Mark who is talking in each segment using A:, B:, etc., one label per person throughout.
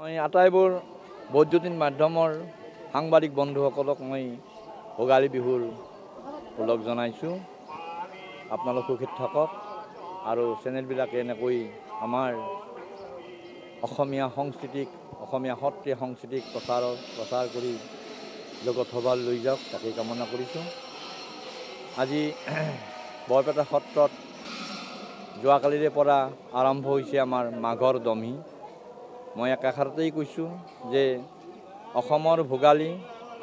A: মই আটাইবোৰ বৈদ্যুতিন মাধ্যমৰ সাংবাদিক বন্ধুসকলক মই ভোগালী বিহুৰ ওলগ জনাইছোঁ। আপোনালোক সুখী থাকক আৰু চেনেলবিলাকে এনেকৈ আমাৰ অসমীয়া সংস্কৃতিক, অসমীয়া সত্ৰীয়া সংস্কৃতিক প্ৰচাৰ কৰি লগত সভালৈ লৈ যাওক, তাকেই কামনা কৰিছোঁ। আজি বৰপেটা সত্ৰত যোৱাকালিৰে পৰা আৰম্ভ হৈছে আমাৰ মাঘৰ দমহি। মই একাষাৰতেই কৈছোঁ যে অসমৰ ভোগালী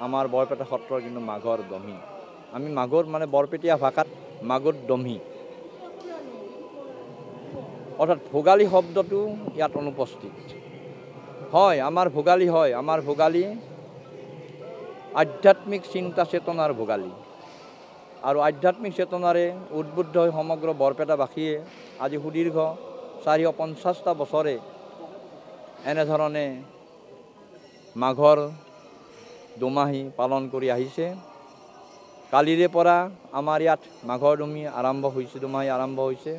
A: আমাৰ বৰপেটা সত্ৰৰ কিন্তু মাঘৰ দমহি। আমি মাঘৰ মানে বৰপেটীয়া ভাষাত মাঘৰ দমহি, অৰ্থাৎ ভোগালী শব্দটো ইয়াত অনুপস্থিত। হয়, আমাৰ ভোগালী হয়, আমাৰ ভোগালী আধ্যাত্মিক চিন্তা চেতনাৰ ভোগালী আৰু আধ্যাত্মিক চেতনাৰে উদ্বুদ্ধ হৈ সমগ্ৰ বৰপেটাবাসীয়ে আজি সুদীৰ্ঘ 450টা বছৰে এনেধৰণে মাঘৰ দুমাহী পালন কৰি আহিছে। কালিৰে পৰা আমাৰ ইয়াত মাঘৰ দুমাহী আৰম্ভ হৈছে।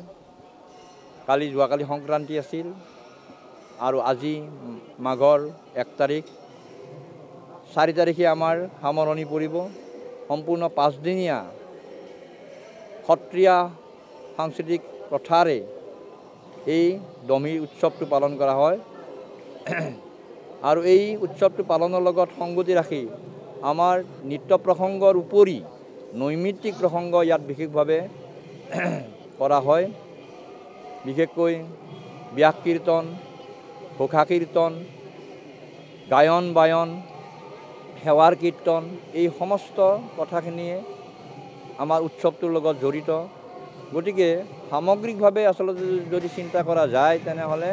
A: যোৱাকালি সংক্ৰান্তি আছিল আৰু আজি মাঘৰ 1 তাৰিখ, 4 তাৰিখে আমাৰ সামৰণি পৰিব। সম্পূৰ্ণ 5দিনীয়া সত্ৰীয়া সাংস্কৃতিক প্ৰথাৰে এই দমহি উৎসৱটো পালন কৰা হয় আৰু এই উৎসৱটো পালনৰ লগত সংগতি ৰাখি আমাৰ নৃত্য প্ৰসংগৰ উপৰি নৈমিত্তিক প্ৰসংগ ইয়াত বিশেষভাৱে কৰা হয়। বিশেষকৈ ব্যাস কীৰ্তন, ঘোষা কীৰ্তন, গায়ন বায়ন, সেৱাৰ কীৰ্তন, এই সমস্ত কথাখিনিয়ে আমাৰ উৎসৱটোৰ লগত জড়িত। গতিকে সামগ্ৰিকভাৱে আচলতে যদি চিন্তা কৰা যায় তেনেহ'লে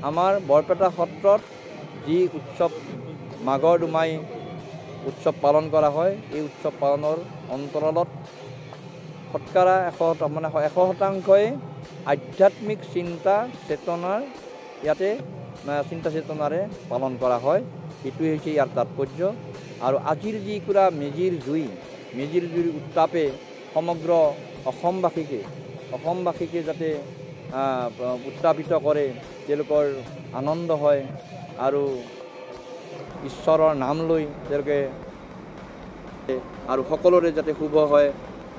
A: আমাৰ বৰপেটা সত্ৰত যি উৎসৱ মাঘৰ দুমাহী উৎসৱ পালন কৰা হয়, এই উৎসৱ পালনৰ অন্তৰালত শতকৰা 100% আধ্যাত্মিক চিন্তা চেতনাৰে পালন কৰা হয়। এইটোৱে হৈছে ইয়াৰ তাৎপৰ্য। আৰু আজিৰ যি পুৰা মেজিৰ জুইৰ উত্তাপে সমগ্ৰ অসমবাসীকে যাতে উত্তাপিত কৰে, তেওঁলোকৰ আনন্দ হয় আৰু ঈশ্বৰৰ নাম লৈ তেওঁলোকে আৰু সকলোৰে যাতে শুভ হয়,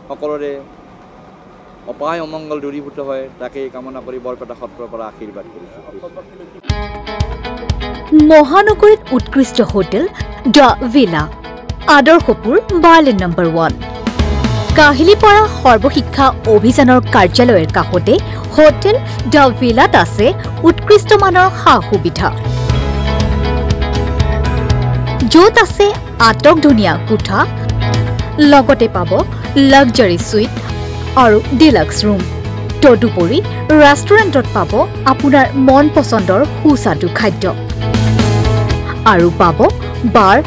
A: সকলোৰে অপায় অমংগল দূৰীভূত হয়, তাকেই কামনা কৰি বৰপেটা সত্ৰৰ পৰা আশীৰ্বাদ কৰিছোঁ।
B: মহানগৰীত উৎকৃষ্ট hotel the villa, Adarshpur, Berlin number 1, Kahilipara সৰ্বশিক্ষা অভিযানৰ কাৰ্যালয়ৰ কাষতে হোটেল দ্য ভিলাত আছে উৎকৃষ্ট মানৰ সা সুবিধা, য'ত আছে আটকধুনীয়া কোঠা, লগতে পাব লাক্সাৰী সুইট আৰু ডিলাক্স ৰুম। তদুপৰি ৰেষ্টুৰেণ্টত পাব আপোনাৰ মন পচন্দৰ সুস্বাদু খাদ্য আৰু পাব বাৰ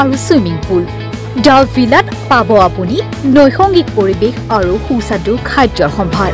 B: আৰু ছুইমিং পুল। দ্য ভিলাত পাব আপুনি নৈসংগিক পৰিৱেশ আৰু সুস্বাদু খাদ্যৰ সম্ভাৰ।